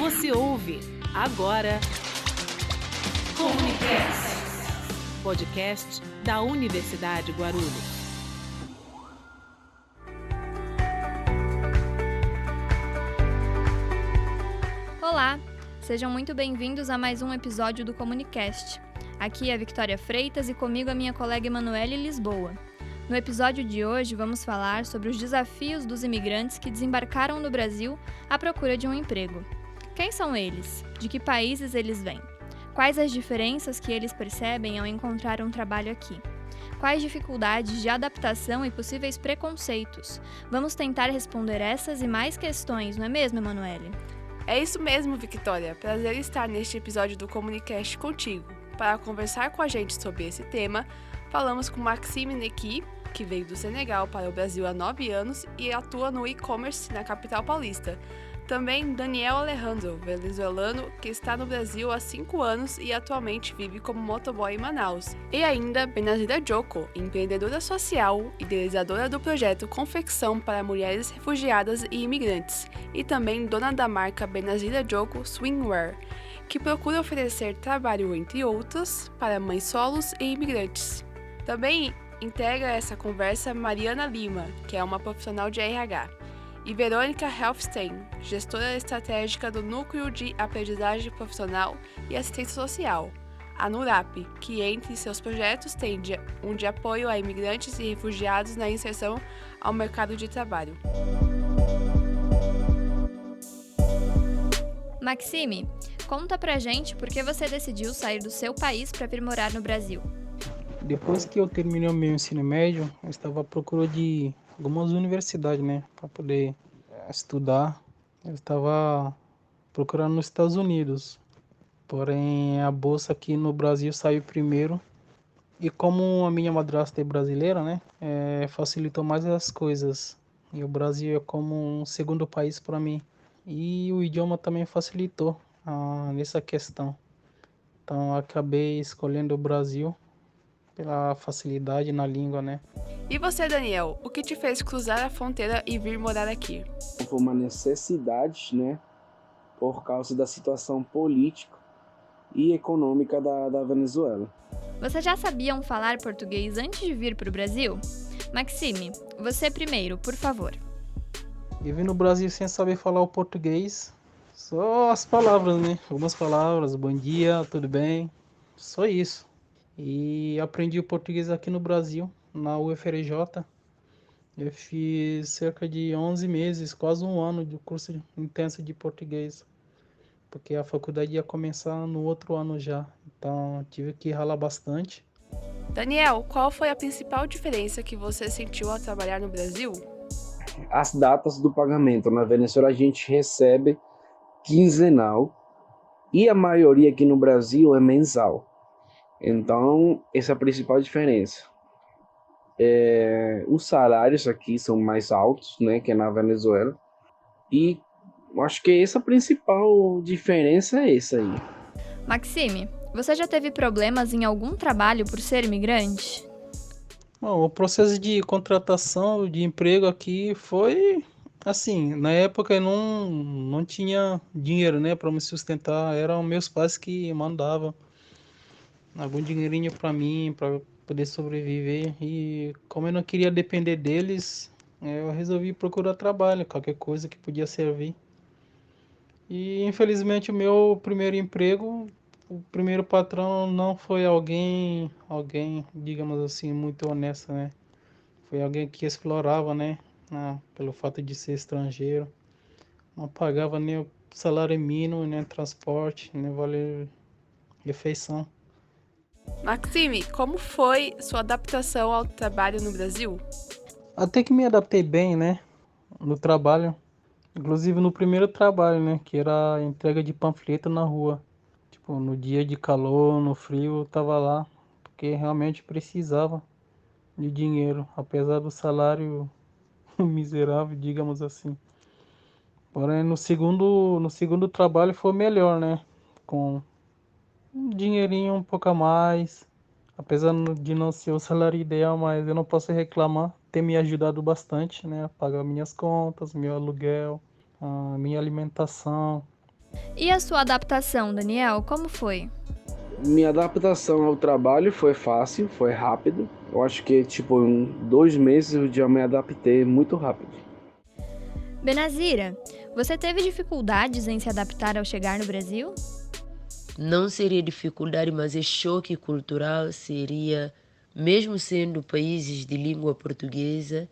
Você ouve agora Comunicast, podcast da Universidade Guarulhos. Olá, sejam muito bem-vindos a mais um episódio do Comunicast. Aqui é a Victoria Freitas e comigo a minha colega Emanuele Lisboa. No episódio de hoje vamos falar sobre os desafios dos imigrantes que desembarcaram no Brasil à procura de um emprego. Quem são eles? De que países eles vêm? Quais as diferenças que eles percebem ao encontrar um trabalho aqui? Quais dificuldades de adaptação e possíveis preconceitos? Vamos tentar responder essas e mais questões, não é mesmo, Emanuele? É isso mesmo, Victoria. Prazer estar neste episódio do Comunicast contigo. Para conversar com a gente sobre esse tema, falamos com Maxime Neki, que veio do Senegal para o Brasil há 9 anos e atua no e-commerce na capital paulista. Também Daniel Alejandro, venezuelano, que está no Brasil há 5 anos e atualmente vive como motoboy em Manaus. E ainda Benazida Joko, empreendedora social, idealizadora do projeto Confecção para Mulheres Refugiadas e Imigrantes, e também dona da marca Benazida Joko Swimwear, que procura oferecer trabalho, entre outras, para mães solos e imigrantes. Também integra essa conversa Mariana Lima, que é uma profissional de RH, e Verônica Helfstein, gestora estratégica do Núcleo de Aprendizagem Profissional e Assistência Social, a NURAP, que entre seus projetos tem um de apoio a imigrantes e refugiados na inserção ao mercado de trabalho. Maxime, conta pra gente por que você decidiu sair do seu país para vir morar no Brasil. Depois que eu terminei o meu ensino médio, eu estava à procura de algumas universidades, para poder estudar. Eu estava procurando nos Estados Unidos, porém a bolsa aqui no Brasil saiu primeiro. E como a minha madrasta é brasileira, facilitou mais as coisas. E o Brasil é como um segundo país para mim. E o idioma também facilitou nessa questão. Então eu acabei escolhendo o Brasil pela facilidade na língua, E você, Daniel, o que te fez cruzar a fronteira e vir morar aqui? Foi uma necessidade, por causa da situação política e econômica da Venezuela. Vocês já sabiam falar português antes de vir para o Brasil? Maxime, você primeiro, por favor. Eu vim no Brasil sem saber falar o português, só as palavras, Algumas palavras, bom dia, tudo bem, só isso. E aprendi o português aqui no Brasil, na UFRJ. Eu fiz cerca de 11 meses, quase um ano de curso intenso de português, porque a faculdade ia começar no outro ano já, então tive que ralar bastante. Daniel, qual foi a principal diferença que você sentiu ao trabalhar no Brasil? As datas do pagamento. Na Venezuela a gente recebe quinzenal e a maioria aqui no Brasil é mensal. Então, essa é a principal diferença. Os salários aqui são mais altos, que na Venezuela. E acho que essa principal diferença é essa aí. Maxime, você já teve problemas em algum trabalho por ser imigrante? Bom, o processo de contratação de emprego aqui foi assim, na época eu não tinha dinheiro, para me sustentar, eram meus pais que mandavam algum dinheirinho para mim, para poder sobreviver, e como eu não queria depender deles, eu resolvi procurar trabalho, qualquer coisa que podia servir. E infelizmente o meu primeiro emprego, o primeiro patrão não foi alguém, digamos assim, muito honesto, Foi alguém que explorava, pelo fato de ser estrangeiro. Não pagava nem o salário mínimo, nem transporte, nem vale refeição. Maxime, como foi sua adaptação ao trabalho no Brasil? Até que me adaptei bem, no trabalho. Inclusive no primeiro trabalho, que era a entrega de panfleto na rua. Tipo, no dia de calor, no frio, eu tava lá, porque realmente precisava de dinheiro, apesar do salário miserável, digamos assim. Porém, no segundo trabalho foi melhor, Com um dinheirinho um pouco a mais, apesar de não ser o salário ideal, mas eu não posso reclamar, ter me ajudado bastante, a pagar minhas contas, meu aluguel, a minha alimentação. E a sua adaptação, Daniel, como foi? Minha adaptação ao trabalho foi fácil, foi rápido. Eu acho que, em 2 meses eu já me adaptei muito rápido. Benazira, você teve dificuldades em se adaptar ao chegar no Brasil? Não seria dificuldade, mas é choque cultural seria, mesmo sendo países de língua portuguesa,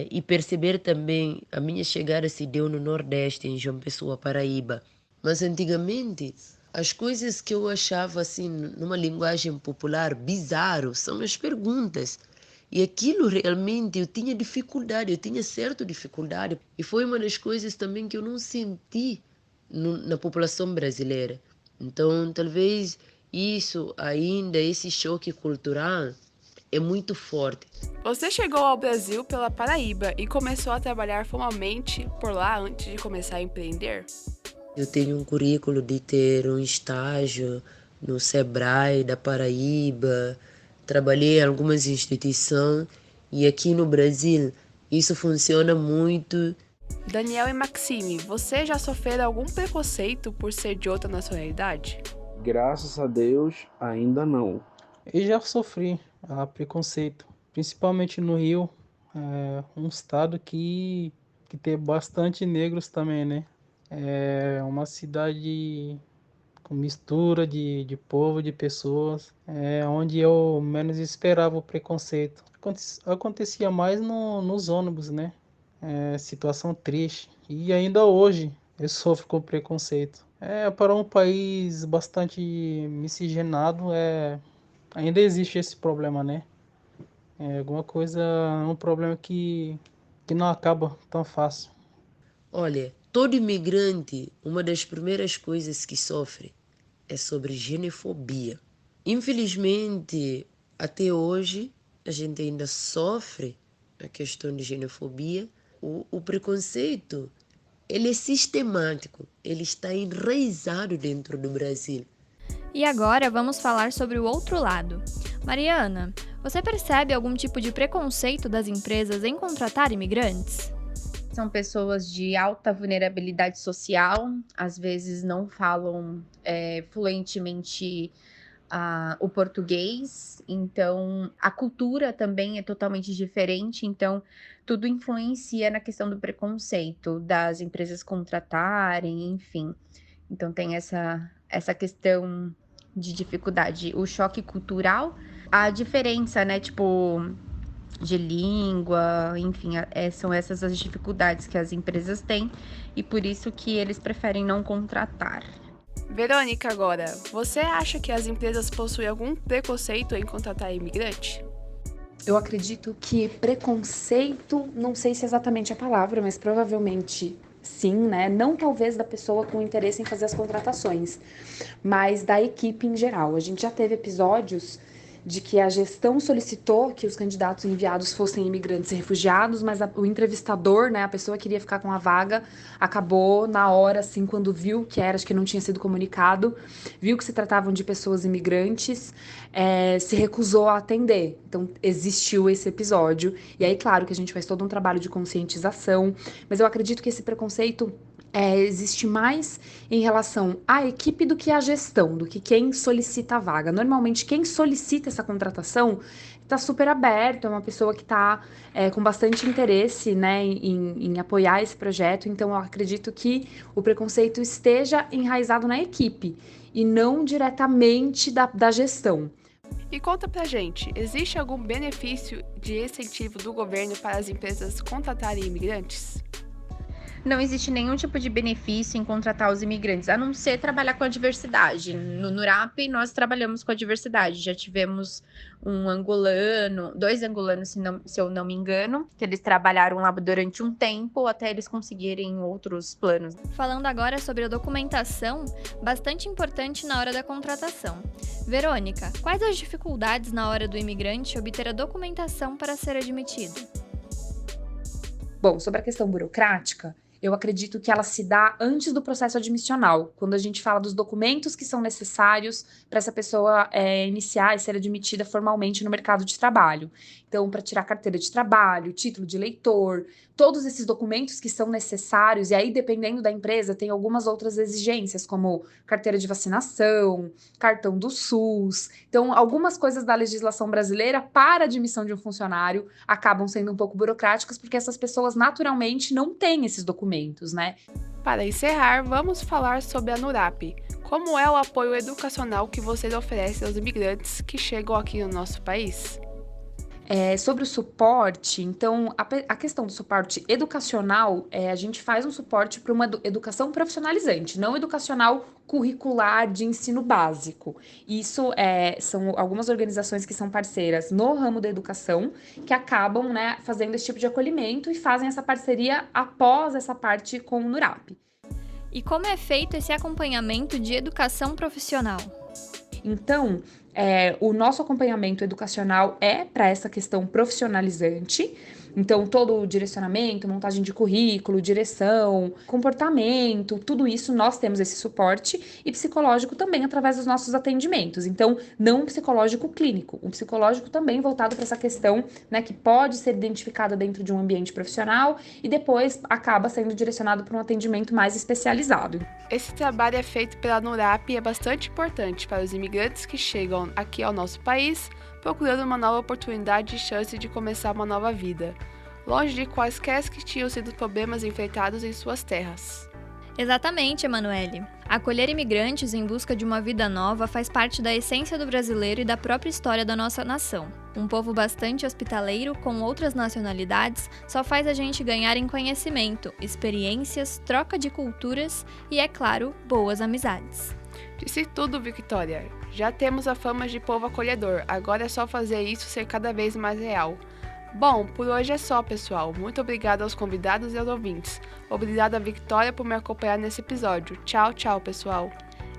e perceber também, a minha chegada se deu no Nordeste, em João Pessoa, Paraíba. Mas antigamente, as coisas que eu achava assim, numa linguagem popular, bizarro, são as perguntas. E aquilo realmente eu tinha dificuldade, eu tinha certa dificuldade. E foi uma das coisas também que eu não senti na população brasileira. Então, talvez isso ainda, esse choque cultural, é muito forte. Você chegou ao Brasil pela Paraíba e começou a trabalhar formalmente por lá antes de começar a empreender? Eu tenho um currículo de ter um estágio no Sebrae da Paraíba, trabalhei em algumas instituições e aqui no Brasil isso funciona muito. Daniel e Maxime, você já sofreram algum preconceito por ser de outra nacionalidade? Graças a Deus, ainda não. Eu já sofri preconceito, principalmente no Rio, um estado que tem bastante negros também, né? É uma cidade com mistura de povo, de pessoas, onde eu menos esperava o preconceito. Acontecia mais nos ônibus, né? Situação triste. E ainda hoje eu sofro com preconceito. Para um país bastante miscigenado, ainda existe esse problema, né? Alguma coisa, um problema que não acaba tão fácil. Olha, todo imigrante, uma das primeiras coisas que sofre é sobre xenofobia. Infelizmente, até hoje, a gente ainda sofre a questão de xenofobia. O preconceito, ele é sistemático, ele está enraizado dentro do Brasil. E agora vamos falar sobre o outro lado. Mariana, você percebe algum tipo de preconceito das empresas em contratar imigrantes? São pessoas de alta vulnerabilidade social, às vezes não falam fluentemente o português, então a cultura também é totalmente diferente, então tudo influencia na questão do preconceito, das empresas contratarem, enfim. Então tem essa questão de dificuldade, o choque cultural, a diferença, né, de língua, enfim, são essas as dificuldades que as empresas têm e por isso que eles preferem não contratar. Verônica, agora, você acha que as empresas possuem algum preconceito em contratar imigrante? Eu acredito que preconceito, não sei se é exatamente a palavra, mas provavelmente sim, né? Não talvez da pessoa com interesse em fazer as contratações, mas da equipe em geral. A gente já teve episódios de que a gestão solicitou que os candidatos enviados fossem imigrantes e refugiados, mas o entrevistador, né, a pessoa que queria ficar com a vaga, acabou na hora, assim, quando viu que era, acho que não tinha sido comunicado, viu que se tratavam de pessoas imigrantes, se recusou a atender. Então, existiu esse episódio. E aí, claro que a gente faz todo um trabalho de conscientização, mas eu acredito que esse preconceito existe mais em relação à equipe do que à gestão, do que quem solicita a vaga. Normalmente, quem solicita essa contratação está super aberto, é uma pessoa que está com bastante interesse, né, em apoiar esse projeto. Então, eu acredito que o preconceito esteja enraizado na equipe e não diretamente da gestão. E conta pra gente, existe algum benefício de incentivo do governo para as empresas contratarem imigrantes? Não existe nenhum tipo de benefício em contratar os imigrantes, a não ser trabalhar com a diversidade. No NURAP, nós trabalhamos com a diversidade. Já tivemos dois angolanos, se eu não me engano, que eles trabalharam lá durante um tempo até eles conseguirem outros planos. Falando agora sobre a documentação, bastante importante na hora da contratação. Verônica, quais as dificuldades na hora do imigrante obter a documentação para ser admitido? Bom, sobre a questão burocrática, eu acredito que ela se dá antes do processo admissional, quando a gente fala dos documentos que são necessários para essa pessoa iniciar e ser admitida formalmente no mercado de trabalho. Então, para tirar carteira de trabalho, título de eleitor, todos esses documentos que são necessários, e aí dependendo da empresa tem algumas outras exigências, como carteira de vacinação, cartão do SUS. Então, algumas coisas da legislação brasileira para a admissão de um funcionário acabam sendo um pouco burocráticas, porque essas pessoas naturalmente não têm esses documentos, né? Para encerrar, vamos falar sobre a NURAP. Como é o apoio educacional que vocês oferecem aos imigrantes que chegam aqui no nosso país? Sobre o suporte, então, a questão do suporte educacional, a gente faz um suporte para uma educação profissionalizante, não educacional curricular de ensino básico. Isso são algumas organizações que são parceiras no ramo da educação, que acabam, né, fazendo esse tipo de acolhimento e fazem essa parceria após essa parte com o NURAP. E como é feito esse acompanhamento de educação profissional? Então, o nosso acompanhamento educacional é para essa questão profissionalizante. Então, todo o direcionamento, montagem de currículo, direção, comportamento, tudo isso nós temos esse suporte, e psicológico também através dos nossos atendimentos. Então, não um psicológico clínico, um psicológico também voltado para essa questão, né, que pode ser identificada dentro de um ambiente profissional e depois acaba sendo direcionado para um atendimento mais especializado. Esse trabalho é feito pela NURAP e é bastante importante para os imigrantes que chegam aqui ao nosso país procurando uma nova oportunidade e chance de começar uma nova vida, longe de quaisquer que tinham sido problemas enfrentados em suas terras. Exatamente, Emanuele. Acolher imigrantes em busca de uma vida nova faz parte da essência do brasileiro e da própria história da nossa nação. Um povo bastante hospitaleiro com outras nacionalidades só faz a gente ganhar em conhecimento, experiências, troca de culturas e, é claro, boas amizades. Disse tudo, Victoria. Já temos a fama de povo acolhedor, agora é só fazer isso ser cada vez mais real. Bom, por hoje é só, pessoal. Muito obrigada aos convidados e aos ouvintes. Obrigada, Victoria, por me acompanhar nesse episódio. Tchau, tchau, pessoal.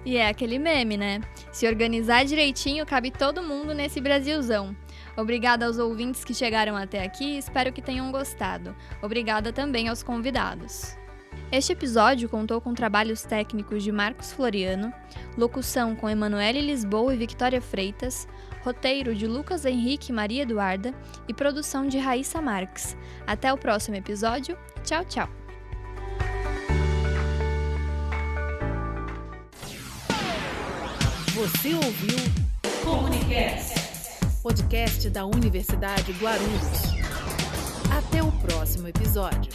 E é aquele meme, né? Se organizar direitinho, cabe todo mundo nesse Brasilzão. Obrigada aos ouvintes que chegaram até aqui, espero que tenham gostado. Obrigada também aos convidados. Este episódio contou com trabalhos técnicos de Marcos Floriano, locução com Emanuele Lisboa e Victoria Freitas, roteiro de Lucas Henrique e Maria Eduarda e produção de Raíssa Marques. Até o próximo episódio. Tchau, tchau! Você ouviu Comunicast, podcast da Universidade Guarulhos. Até o próximo episódio.